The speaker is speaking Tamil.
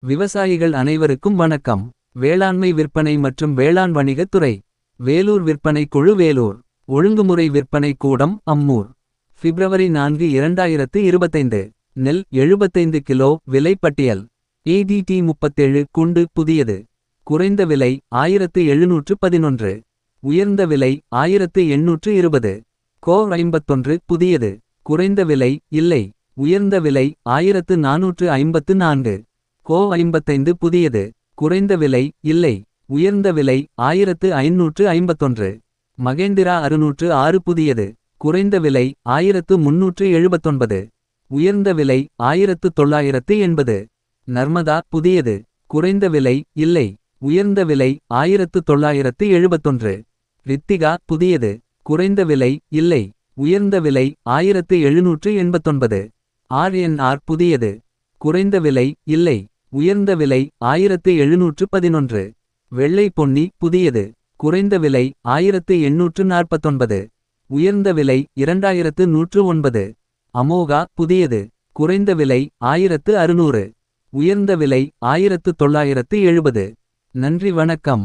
விவசாயிகள் அனைவருக்கும் வணக்கம். வேளாண்மை விற்பனை மற்றும் வேளாண் வணிகத் துறை. வேலூர் விற்பனை குழு வேலூர். ஒழுங்குமுறை விற்பனை கூடம் அம்மூர். பிப்ரவரி 4 2025. நெல் 75 கிலோ விலை பட்டியல். ADT 37 குண்டு புதியது. குறைந்த விலை 1711. உயர்ந்த விலை 1820. கோ 51 புதியது. குறைந்த விலை இல்லை. உயர்ந்த விலை 1454. கோ 55 புதியது. குறைந்த விலை இல்லை. உயர்ந்த விலை 1551. மகேந்திரா 606 புதியது. குறைந்த விலை 1379. உயர்ந்த விலை 1980. நர்மதா புதியது. குறைந்த விலை இல்லை. உயர்ந்த விலை 1971. ரித்திகா புதியது. குறைந்த விலை இல்லை. உயர்ந்த விலை 1789. RNR புதியது. குறைந்த விலை இல்லை. உயர்ந்த விலை 1711. வெள்ளை பொன்னி புதியது. குறைந்த விலை 1849. உயர்ந்த விலை 2109. அமோகா புதியது. குறைந்த விலை 1600. உயர்ந்த விலை 1970. நன்றி வணக்கம்.